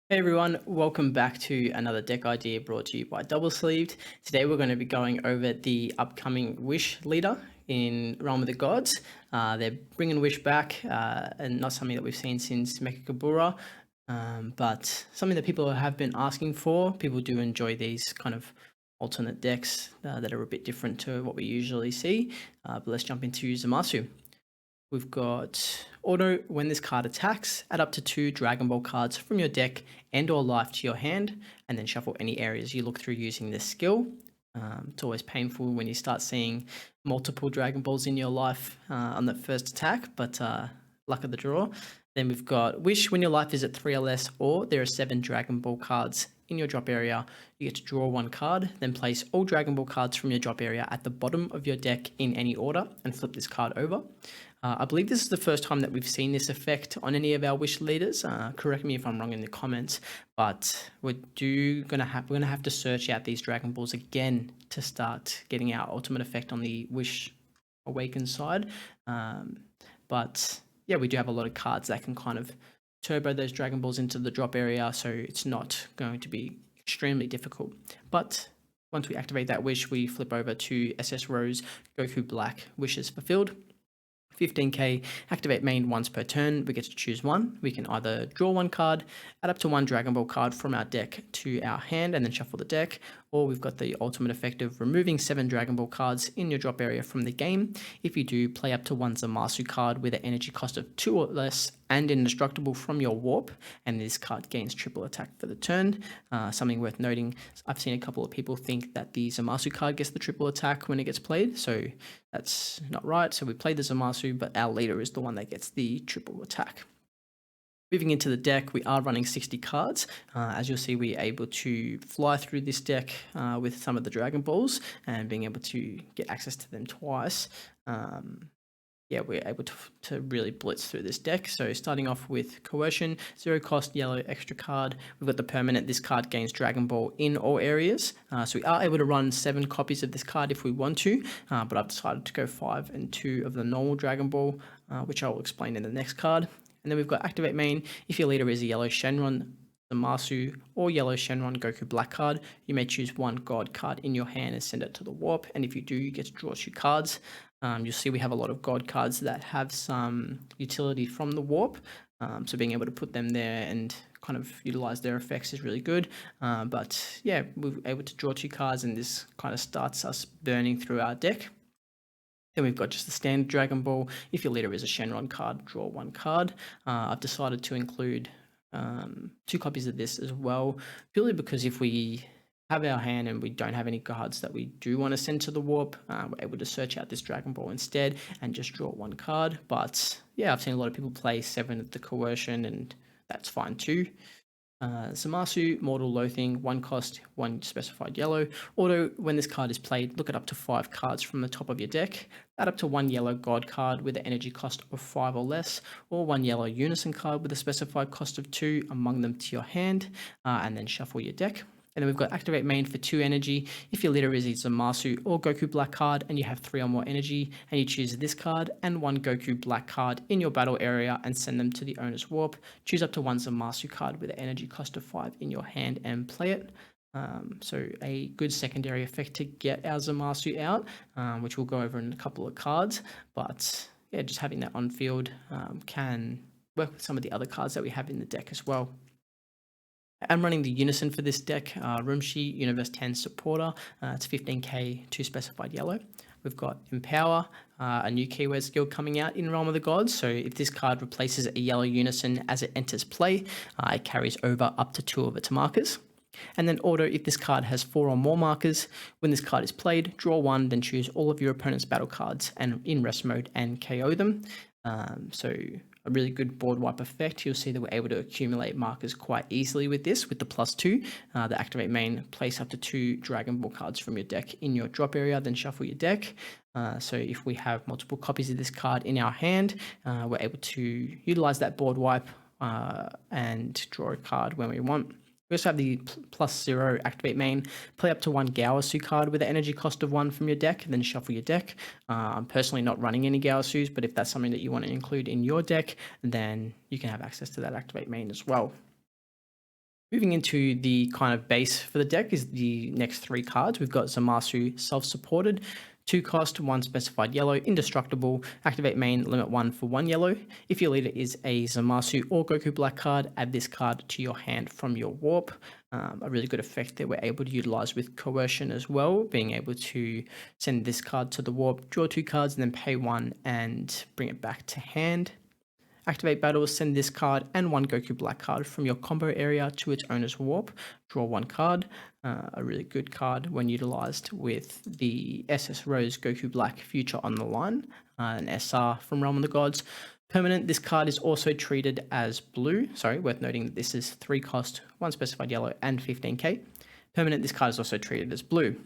Hey everyone, welcome back to another deck idea brought to you by Double Sleeved. Today we're going to be going over the upcoming Wish leader in Realm of the Gods. They're bringing Wish back, and not something that we've seen since Mecha but something that people have been asking for. People do enjoy these kind of alternate decks that are a bit different to what we usually see. But let's jump into Zamasu. We've got auto. When this card attacks, add up to 2 Dragon Ball cards from your deck and or life to your hand, and then shuffle any areas you look through using this skill. It's always painful when you start seeing multiple Dragon Balls in your life on that first attack, but luck of the draw. Then we've got Wish. When your life is at 3 or less, or there are 7 Dragon Ball cards in your drop area, you get to draw 1 card, then place all Dragon Ball cards from your drop area at the bottom of your deck in any order, and flip this card over. I believe this is the first time that we've seen this effect on any of our Wish leaders. Correct me if I'm wrong in the comments, but we're gonna have to search out these Dragon Balls again to start getting our ultimate effect on the Wish Awakened side. But yeah, we do have a lot of cards that can kind of turbo those Dragon Balls into the drop area, so it's not going to be extremely difficult. But once we activate that Wish, we flip over to SS Rose, Goku Black, Wishes Fulfilled. 15k, activate main once per turn. We get to choose one. We can either draw 1 card, add up to 1 Dragon Ball card from our deck to our hand, and then shuffle the deck. Or we've got the ultimate effect of removing 7 Dragon Ball cards in your drop area from the game. If you do, play up to 1 Zamasu card with an energy cost of 2 or less and indestructible from your warp, and this card gains triple attack for the turn. Something worth noting, I've seen a couple of people think that the Zamasu card gets the triple attack when it gets played, so that's not right. So we play the Zamasu, but our leader is the one that gets the triple attack. Moving into the deck, we are running 60 cards. As you'll see, we're able to fly through this deck with some of the Dragon Balls and being able to get access to them twice. Yeah, we're able to really blitz through this deck. So starting off with Coercion, 0 cost, yellow, extra card. We've got the permanent. This card gains Dragon Ball in all areas. So we are able to run 7 copies of this card if we want to, but I've decided to go 5 and 2 of the normal Dragon Ball, which I will explain in the next card. And then we've got Activate Main. If your leader is a yellow Shenron, Zamasu, or yellow Shenron Goku Black card, you may choose 1 God card in your hand and send it to the warp. And if you do, you get to draw 2 cards. You'll see we have a lot of God cards that have some utility from the warp. So being able to put them there and kind of utilize their effects is really good. But yeah, we're able to draw 2 cards, and this kind of starts us burning through our deck. Then we've got just the standard Dragon Ball. If your leader is a Shenron card, draw 1 card. I've decided to include 2 copies of this as well, purely because if we have our hand and we don't have any cards that we do want to send to the warp, we're able to search out this Dragon Ball instead and just draw 1 card. But yeah, I've seen a lot of people play 7 of the Coercion, and that's fine too. Zamasu, Mortal Loathing, 1 cost, 1 specified yellow. Auto, when this card is played, look at up to 5 cards from the top of your deck. Add up to 1 yellow God card with an energy cost of 5 or less, or 1 yellow Unison card with a specified cost of 2 among them to your hand, and then shuffle your deck. And then we've got Activate Main for 2 energy. If your leader is a Zamasu or Goku Black card and you have 3 or more energy, and you choose this card and 1 Goku Black card in your battle area and send them to the owner's warp, choose up to 1 Zamasu card with an energy cost of 5 in your hand and play it. So a good secondary effect to get our Zamasu out, which we'll go over in a couple of cards. But yeah, just having that on field can work with some of the other cards that we have in the deck as well. I'm running the Unison for this deck, Roomshi, Universe 10 Supporter. It's 15k, 2 specified yellow. We've got Empower, a new keyword skill coming out in Realm of the Gods. So if this card replaces a yellow Unison as it enters play, it carries over up to 2 of its markers. And then Auto, if this card has 4 or more markers, when this card is played, draw 1, then choose all of your opponent's battle cards and in rest mode and KO them. So a really good board wipe effect. You'll see that we're able to accumulate markers quite easily with this, with the +2. The Activate Main, place up to 2 Dragon Ball cards from your deck in your drop area, then shuffle your deck. So if we have multiple copies of this card in our hand, we're able to utilize that board wipe and draw a card when we want. We also have the +0 Activate Main. Play up to 1 Gaosu card with an energy cost of 1 from your deck, and then shuffle your deck. I'm personally not running any Gaosus, but if that's something that you want to include in your deck, then you can have access to that Activate Main as well. Moving into the kind of base for the deck is the next 3 cards. We've got Zamasu self-supported, 2 cost, 1 specified yellow, indestructible, activate main, limit 1 for 1 yellow. If your leader is a Zamasu or Goku Black card, add this card to your hand from your warp. A really good effect that we're able to utilize with coercion as well, being able to send this card to the warp, draw 2 cards, and then pay 1 and bring it back to hand. Activate battle, send this card and 1 Goku Black card from your combo area to its owner's warp. Draw 1 card. A really good card when utilized with the SS Rose Goku Black Future on the line. An SR from Realm of the Gods. Permanent, this card is also treated as blue. Sorry, worth noting that this is 3 cost, 1 specified yellow, and 15k. Permanent, this card is also treated as blue.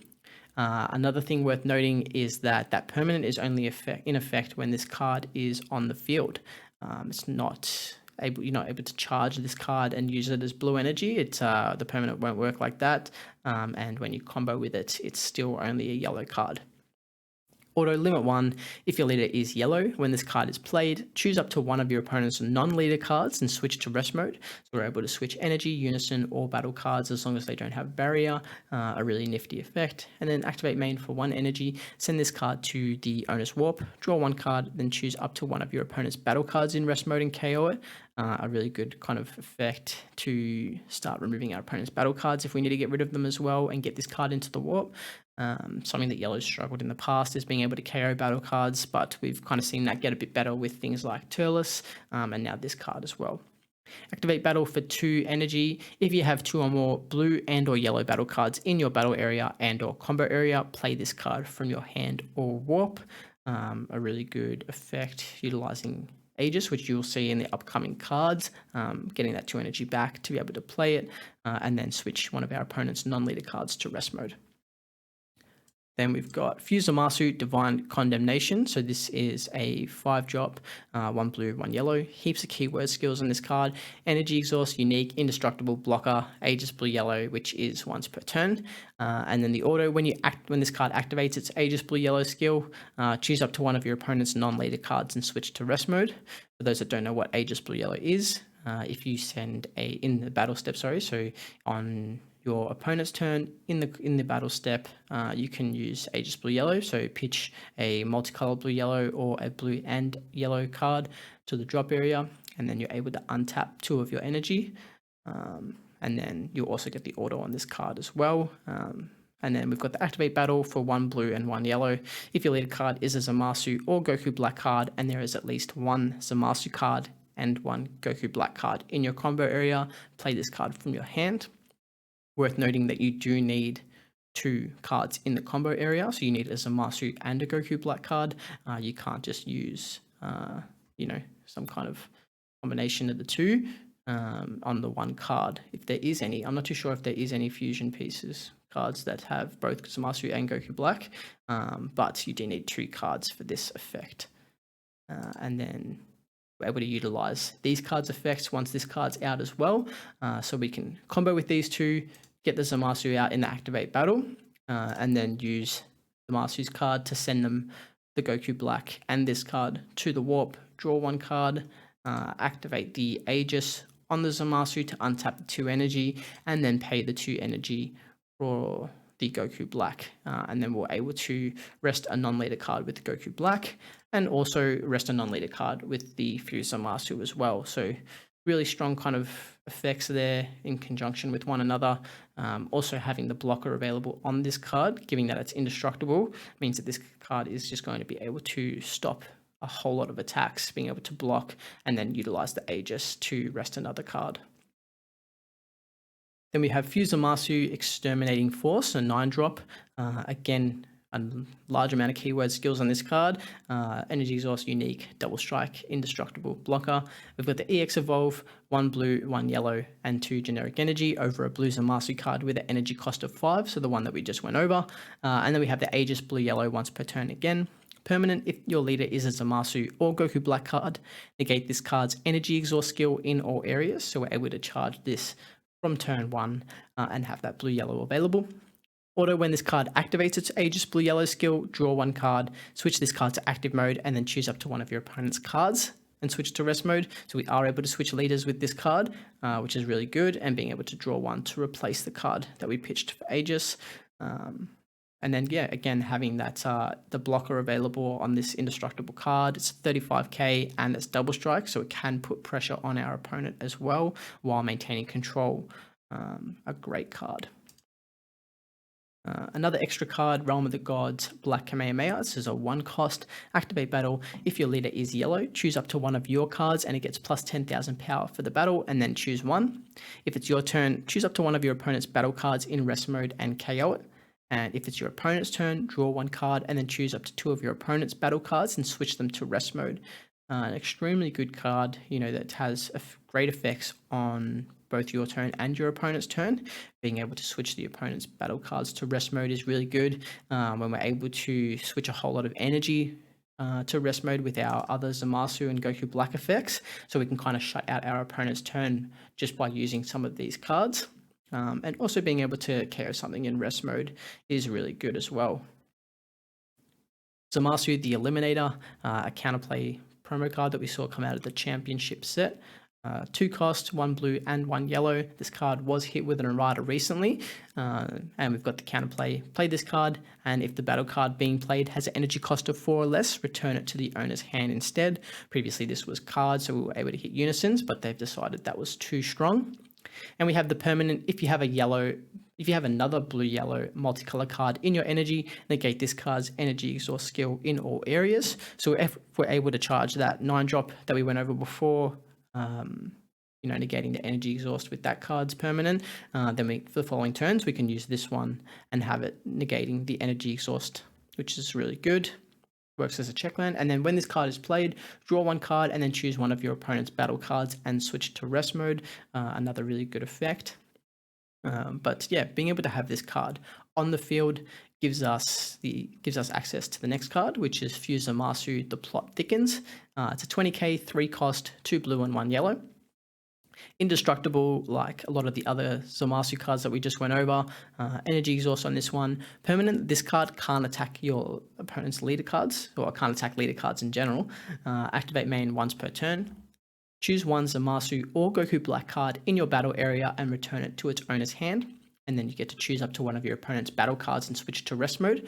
Another thing worth noting is that permanent is only in effect when this card is on the field. You're not able to charge this card and use it as blue energy. The permanent won't work like that. And when you combo with it, it's still only a yellow card. Auto limit 1, if your leader is yellow, when this card is played, choose up to one of your opponent's non-leader cards and switch to rest mode. So we're able to switch energy, unison, or battle cards as long as they don't have barrier. A really nifty effect. And then activate main for 1 energy, send this card to the owner's warp, draw 1 card, then choose up to one of your opponent's battle cards in rest mode and KO it. A really good kind of effect to start removing our opponent's battle cards if we need to get rid of them as well and get this card into the warp. Something that Yellow's struggled in the past is being able to KO battle cards, but we've kind of seen that get a bit better with things like Turles, and now this card as well. Activate battle for 2 energy. If you have 2 or more blue and or yellow battle cards in your battle area and or combo area, play this card from your hand or warp. A really good effect utilizing Aegis, which you'll see in the upcoming cards, getting that 2 energy back to be able to play it, and then switch one of our opponent's non-leader cards to rest mode. Then we've got Fuse Zamasu, Divine Condemnation. So this is a 5-drop, 1 blue, 1 yellow. Heaps of keyword skills on this card. Energy Exhaust, Unique, Indestructible, Blocker, Aegis Blue Yellow, which is once per turn. And then the auto, when this card activates its Aegis Blue Yellow skill, choose up to one of your opponent's non-leader cards and switch to rest mode. For those that don't know what Aegis Blue Yellow is, if you send in the battle step, so on your opponent's turn in the battle step, you can use Aegis Blue Yellow, so pitch a multicolor blue yellow or a blue and yellow card to the drop area, and then you're able to untap 2 of your energy, and then you'll also get the auto on this card as well. And then we've got the activate battle for 1 blue and 1 yellow. If your leader card is a Zamasu or Goku Black card, and there is at least 1 Zamasu card and 1 Goku Black card in your combo area, play this card from your hand. Worth noting that you do need 2 cards in the combo area, so you need a Zamasu and a Goku Black card. You can't just use, some kind of combination of the 2 on the 1 card. If there is any, I'm not too sure if there is any fusion pieces cards that have both Zamasu and Goku Black, but you do need 2 cards for this effect. And then we're able to utilize these cards' effects once this card's out as well. So we can combo with these 2, get the Zamasu out in the activate battle, and then use Zamasu's card to send them the Goku Black and this card to the warp, draw 1 card, activate the Aegis on the Zamasu to untap the 2 energy, and then pay the 2 energy for the Goku Black. And then we're able to rest a non-leader card with the Goku Black, and also rest a non-leader card with the Fuse Zamasu as well. So really strong kind of effects there in conjunction with one another. Also having the blocker available on this card, given that it's indestructible, means that this card is just going to be able to stop a whole lot of attacks, being able to block and then utilize the Aegis to rest another card. Then we have Fuse Zamasu, Exterminating Force, a 9-drop. Again, a large amount of keyword skills on this card. Energy Exhaust, Unique, Double Strike, Indestructible, Blocker. We've got the EX Evolve, 1 blue, 1 yellow, and 2 generic energy over a blue Zamasu card with an energy cost of 5, so the one that we just went over. And then we have the Aegis Blue Yellow once per turn again. Permanent, if your leader is a Zamasu or Goku Black card, negate this card's Energy Exhaust skill in all areas, so we're able to charge this from turn 1 and have that blue yellow available. Auto, when this card activates its Aegis Blue Yellow skill, draw 1 card, switch this card to active mode, and then choose up to one of your opponent's cards. and switch to rest mode. So we are able to switch leaders with this card, which is really good, and being able to draw one to replace the card that we pitched for Aegis. And then, yeah, again, having that the blocker available on this indestructible card. It's 35k and it's double strike, so it can put pressure on our opponent as well while maintaining control. A great card. Another extra card, Realm of the Gods, Black Kamehameha. This is a 1-cost. Activate battle. If your leader is yellow, choose up to one of your cards and it gets plus 10,000 power for the battle, and then choose one. If it's your turn, choose up to one of your opponent's battle cards in rest mode and KO it. And if it's your opponent's turn, draw one card and then choose up to two of your opponent's battle cards and switch them to rest mode. An extremely good card, that has great effects on both your turn and your opponent's turn. Being able to switch the opponent's battle cards to rest mode is really good. When we're able to switch a whole lot of energy to rest mode with our other Zamasu and Goku Black effects, so we can kind of shut out our opponent's turn just by using some of these cards. And also being able to KO something in rest mode is really good as well. Zamasu the Eliminator, a counterplay promo card that we saw come out of the championship set. 2 cost, 1 blue and 1 yellow. This card was hit with an errata recently, and we've got the counterplay. Play this card, and if the battle card being played has an energy cost of 4 or less, return it to the owner's hand instead. Previously this was cards, so we were able to hit unisons, but they've decided that was too strong. And we have the permanent, if you have another blue-yellow multicolor card in your energy, negate this card's energy exhaust skill in all areas. So if we're able to charge that 9-drop that we went over before, negating the energy exhaust with that card's permanent, then for the following turns, we can use this one and have it negating the energy exhaust, which is really good. Works as a checkland. And then when this card is played, draw one card and then choose one of your opponent's battle cards and switch to rest mode. Another really good effect. But yeah, being able to have this card on the field gives us access to the next card, which is Fuse Zamasu, The Plot Thickens. It's a 20k, 3 cost, 2 blue and 1 yellow. Indestructible, like a lot of the other Zamasu cards that we just went over. Energy exhaust on this one. Permanent, this card can't attack your opponent's leader cards, or can't attack leader cards in general. Activate main once per turn. Choose one Zamasu or Goku Black card in your battle area and return it to its owner's hand. And then you get to choose up to one of your opponent's battle cards and switch to rest mode.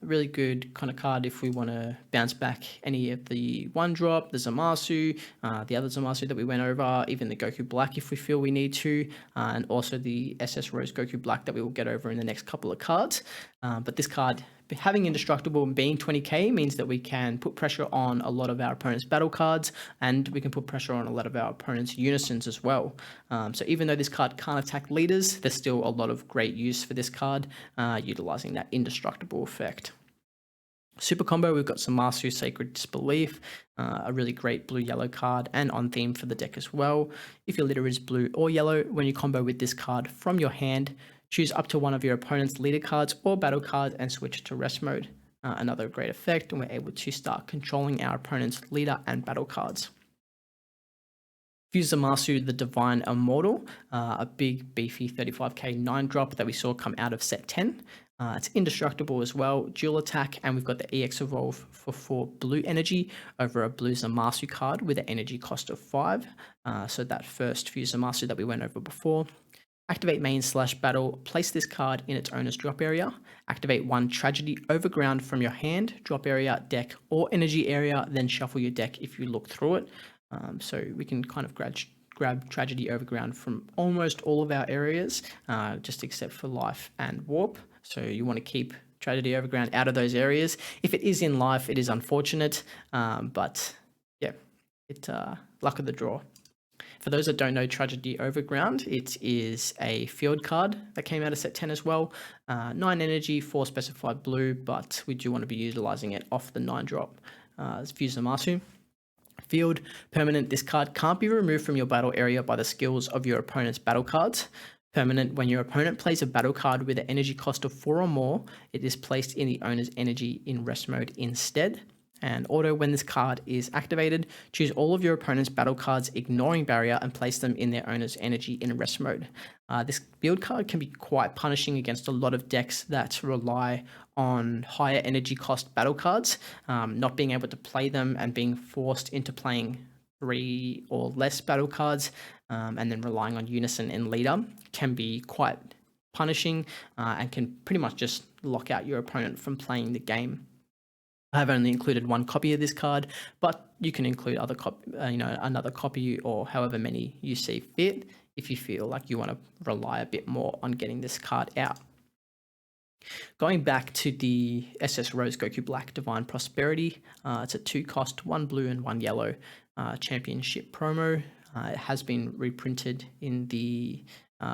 Really good kind of card if we want to bounce back any of the 1-drop, the Zamasu, the other Zamasu that we went over, even the Goku Black if we feel we need to, and also the SS Rose Goku Black that we will get over in the next couple of cards. But this card, having Indestructible and being 20k means that we can put pressure on a lot of our opponent's battle cards, and we can put pressure on a lot of our opponent's unisons as well. So even though this card can't attack leaders, there's still a lot of great use for this card, utilizing that Indestructible effect. Super combo, we've got Zamasu Sacred Disbelief, a really great blue-yellow card and on theme for the deck as well. If your leader is blue or yellow, when you combo with this card from your hand, choose up to one of your opponent's leader cards or battle cards and switch to rest mode. Another great effect, and we're able to start controlling our opponent's leader and battle cards. Fuse Zamasu, the Divine Immortal, a big beefy 35k 9-drop that we saw come out of set 10. It's indestructible as well, dual attack, and we've got the EX Evolve for 4 blue energy over a blue Zamasu card with an energy cost of 5. So that first Fuse Zamasu that we went over before. Activate main / battle, place this card in its owner's drop area. Activate 1 Tragedy Overground from your hand, drop area, deck, or energy area, then shuffle your deck if you look through it. So we can kind of grab Tragedy Overground from almost all of our areas, just except for Life and Warp. So you want to keep Tragedy Overground out of those areas. If it is in Life, it is unfortunate, but yeah, it's luck of the draw. For those that don't know Tragedy Overground, it is a field card that came out of set 10 as well. 9 energy, 4 specified blue, but we do want to be utilizing it off the 9-drop. Fuse Zamasu. Field, permanent, this card can't be removed from your battle area by the skills of your opponent's battle cards. Permanent, when your opponent plays a battle card with an energy cost of 4 or more, it is placed in the owner's energy in rest mode instead. And auto, when this card is activated, choose all of your opponent's battle cards ignoring barrier and place them in their owner's energy in rest mode. This build card can be quite punishing against a lot of decks that rely on higher energy cost battle cards, not being able to play them and being forced into playing 3 or less battle cards, and then relying on unison and leader can be quite punishing, and can pretty much just lock out your opponent from playing the game. I have only included 1 copy of this card, but you can include another copy or however many you see fit if you feel like you want to rely a bit more on getting this card out. Going back to the SS Rose Goku Black Divine Prosperity, it's a 2 cost, 1 blue and 1 yellow championship promo. It has been reprinted in the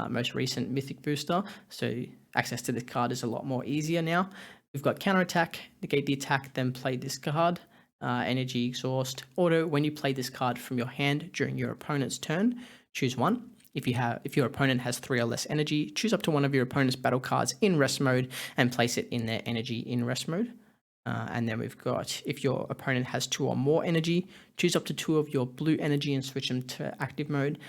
most recent Mythic booster, so access to this card is a lot more easier now. We've got counterattack, negate the attack, then play this card. Energy exhaust, auto, when you play this card from your hand during your opponent's turn, choose 1. If your opponent has 3 or less energy, choose up to 1 of your opponent's battle cards in rest mode and place it in their energy in rest mode. And then we've got, if your opponent has 2 or more energy, choose up to 2 of your blue energy and switch them to active mode.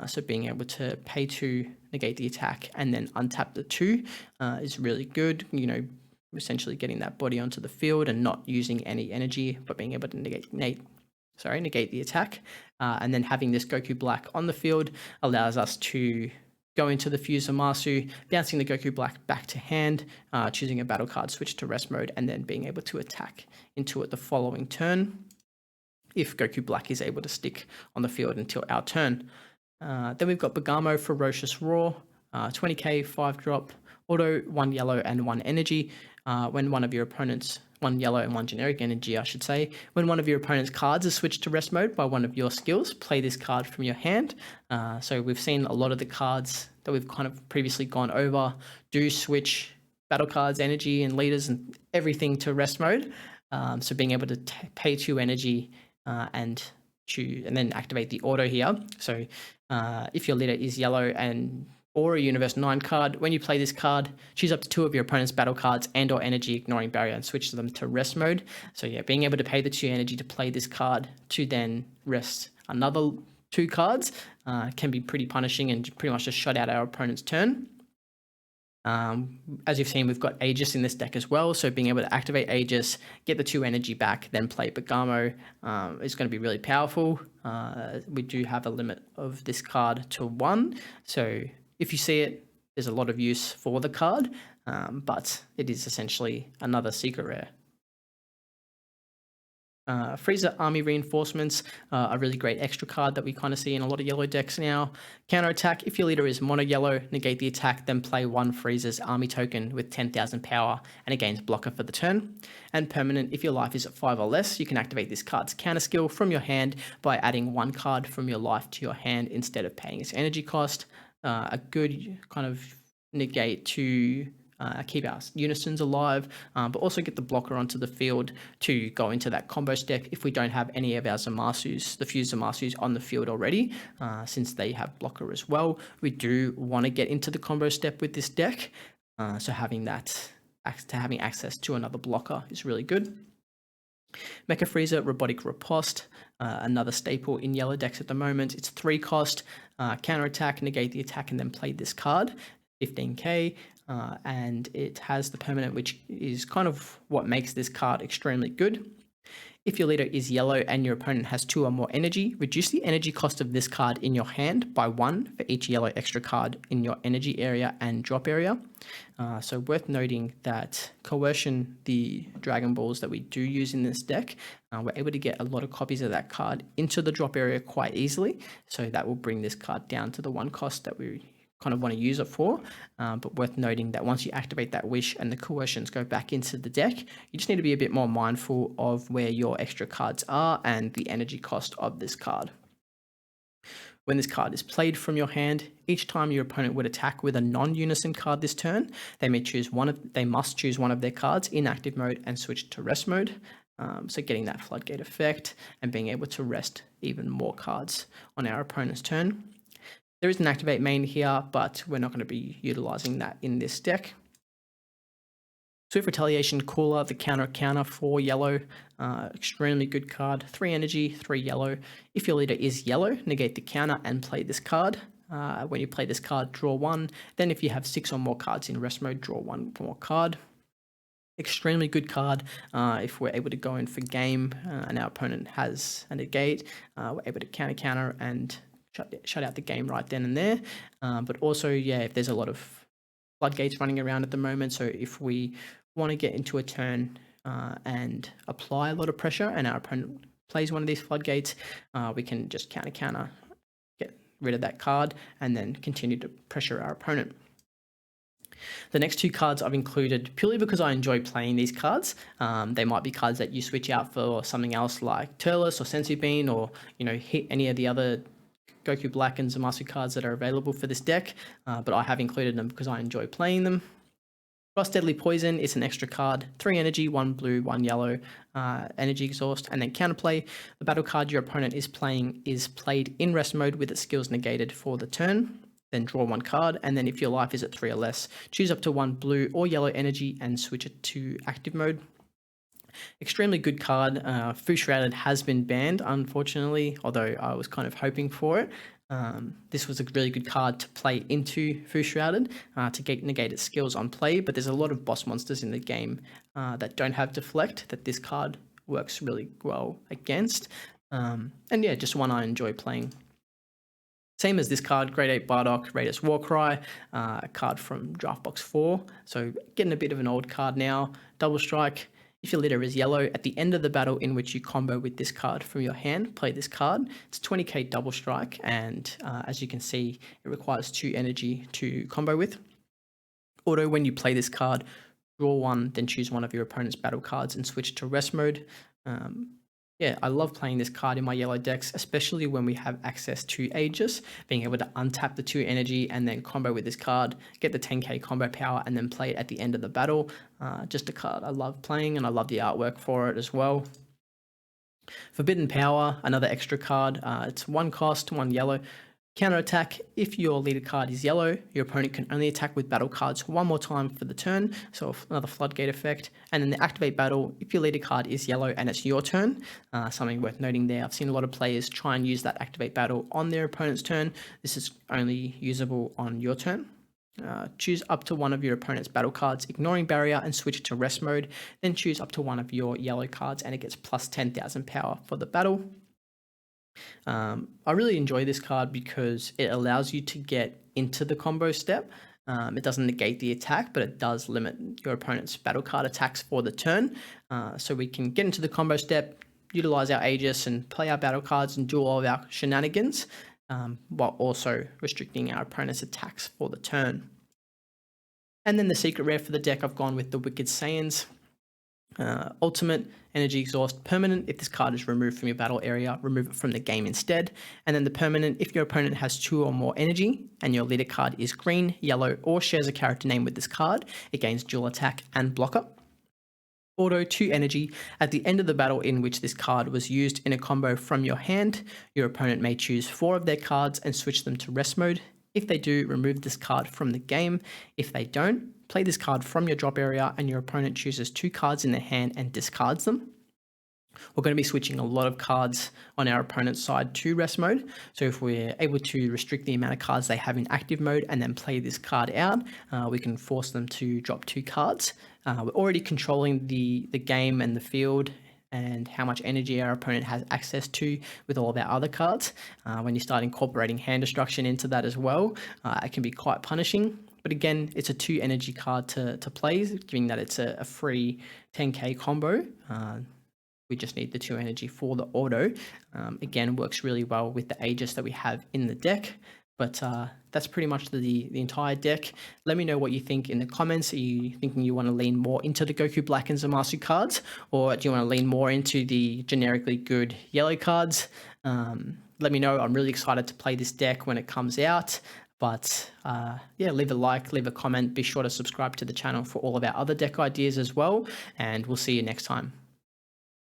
So being able to pay 2, negate the attack, and then untap the 2 is really good. Essentially getting that body onto the field and not using any energy, but being able to negate the attack. And then having this Goku Black on the field allows us to go into the Fuse Zamasu, bouncing the Goku Black back to hand, choosing a battle card, switch to rest mode, and then being able to attack into it the following turn if Goku Black is able to stick on the field until our turn. Then we've got Bergamo Ferocious Roar, 20k, 5-drop, auto, 1 yellow and 1 energy. When one of your opponent's 1 yellow and 1 generic energy, I should say. When one of your opponent's cards is switched to rest mode by one of your skills, play this card from your hand. So we've seen a lot of the cards that we've kind of previously gone over do switch battle cards, energy, and leaders and everything to rest mode. So being able to pay 2 energy and then activate the auto here. So if your leader is yellow or a Universe 9 card, when you play this card, choose up to 2 of your opponent's battle cards and or energy ignoring barrier and switch them to rest mode. So yeah, being able to pay the 2 energy to play this card to then rest another 2 cards can be pretty punishing and pretty much just shut out our opponent's turn. As you've seen, we've got Aegis in this deck as well, so being able to activate Aegis, get the 2 energy back, then play Bergamo is going to be really powerful. We do have a limit of this card to 1, so if you see it, there's a lot of use for the card, but it is essentially another secret rare. Frieza Army Reinforcements, a really great extra card that we kind of see in a lot of yellow decks now. Counterattack, if your leader is mono yellow, negate the attack, then play 1 Frieza's Army token with 10,000 power and it gains blocker for the turn. And permanent, if your life is at 5 or less, you can activate this card's counter skill from your hand by adding 1 card from your life to your hand instead of paying its energy cost. A good kind of negate to keep our unisons alive, but also get the blocker onto the field to go into that combo step if we don't have any of our Zamasus, the few Zamasus on the field already, since they have blocker as well. We do want to get into the combo step with this deck, so having access to another blocker is really good. Mecha Frieza Robotic Riposte, another staple in yellow decks at the moment. It's 3 cost, counterattack, negate the attack, and then play this card, 15k, and it has the permanent, which is kind of what makes this card extremely good. If your leader is yellow and your opponent has 2 or more energy, reduce the energy cost of this card in your hand by 1 for each yellow extra card in your energy area and drop area. So worth noting that Coercion, the Dragon Balls that we do use in this deck, we're able to get a lot of copies of that card into the drop area quite easily. So that will bring this card down to the 1 cost that we kind of want to use it for, but worth noting that once you activate that wish and the coercions go back into the deck, you just need to be a bit more mindful of where your extra cards are and the energy cost of this card. When this card is played from your hand, each time your opponent would attack with a non-unison card this turn, they must choose one of their cards in active mode and switch to rest mode. So getting that floodgate effect and being able to rest even more cards on our opponent's turn. There is an activate main here, but we're not going to be utilizing that in this deck. Swift Retaliation Cooler, the counter 4 yellow, extremely good card. 3 energy, 3 yellow. If your leader is yellow, negate the counter and play this card. When you play this card, draw 1. Then if you have 6 or more cards in rest mode, draw 1 more card. Extremely good card if we're able to go in for game and our opponent has a negate. We're able to counter and shut out the game right then and there. But also, yeah, if there's a lot of floodgates running around at the moment, so if we want to get into a turn and apply a lot of pressure and our opponent plays one of these floodgates, we can just counter, get rid of that card, and then continue to pressure our opponent. The next 2 cards I've included purely because I enjoy playing these cards. They might be cards that you switch out for something else like Turles or Sensu Bean, or hit any of the other Goku Black and Zamasu cards that are available for this deck, but I have included them because I enjoy playing them. Frost Deadly Poison is an extra card, 3 energy, 1 blue, 1 yellow, energy exhaust, and then counterplay. The battle card your opponent is playing is played in rest mode with its skills negated for the turn. Then draw 1 card, and then if your life is at 3 or less, choose up to 1 blue or yellow energy and switch it to active mode. Extremely good card. Fu Shrouded has been banned, unfortunately, although I was kind of hoping for it. This was a really good card to play into Fu Shrouded to negate its skills on play, but there's a lot of boss monsters in the game that don't have deflect that this card works really well against. And yeah, just one I enjoy playing. Same as this card, Grade 8 Bardock, Raiders Warcry, a card from Draft Box 4. So getting a bit of an old card now. Double Strike. If your leader is yellow, at the end of the battle in which you combo with this card from your hand, play this card. It's 20k Double Strike, and as you can see, it requires 2 energy to combo with. Auto, when you play this card, draw 1, then choose one of your opponent's battle cards and switch to rest mode. Yeah, I love playing this card in my yellow decks, especially when we have access to Aegis, being able to untap the 2 energy and then combo with this card, get the 10k combo power, and then play it at the end of the battle. Just a card I love playing, and I love the artwork for it as well. Forbidden Power, another extra card. It's 1 cost, 1 yellow. Counter attack, if your leader card is yellow, your opponent can only attack with battle cards 1 more time for the turn, so another floodgate effect. And then the activate battle, if your leader card is yellow and it's your turn, something worth noting there, I've seen a lot of players try and use that activate battle on their opponent's turn. This is only usable on your turn. Choose up to 1 of your opponent's battle cards, ignoring barrier, and switch to rest mode. Then choose up to 1 of your yellow cards and it gets plus 10,000 power for the battle. I really enjoy this card because it allows you to get into the combo step. It doesn't negate the attack, but it does limit your opponent's battle card attacks for the turn. So we can get into the combo step, utilize our Aegis and play our battle cards and do all of our shenanigans, while also restricting our opponent's attacks for the turn. And then the secret rare for the deck, I've gone with the Wicked Saiyans. Ultimate, energy exhaust, permanent. If this card is removed from your battle area, remove it from the game instead. And then the permanent, if your opponent has 2 or more energy and your leader card is green, yellow, or shares a character name with this card, it gains dual attack and blocker. Auto, 2 energy. At the end of the battle in which this card was used in a combo from your hand, your opponent may choose 4 of their cards and switch them to rest mode. If they do, remove this card from the game. If they don't, play this card from your drop area and your opponent chooses 2 cards in their hand and discards them. We're going to be switching a lot of cards on our opponent's side to rest mode. So if we're able to restrict the amount of cards they have in active mode and then play this card out, we can force them to drop 2 cards. We're already controlling the game and the field and how much energy our opponent has access to with all of our other cards. When you start incorporating hand destruction into that as well, it can be quite punishing. But again, it's a 2 energy card to play, given that it's a free 10k combo. We just need the 2 energy for the auto. Again, works really well with the Aegis that we have in the deck. But that's pretty much the entire deck. Let me know what you think in the comments. Are you thinking you want to lean more into the Goku Black and Zamasu cards? Or do you want to lean more into the generically good yellow cards? Let me know. I'm really excited to play this deck when it comes out. But yeah, leave a like, leave a comment. Be sure to subscribe to the channel for all of our other deck ideas as well. And we'll see you next time.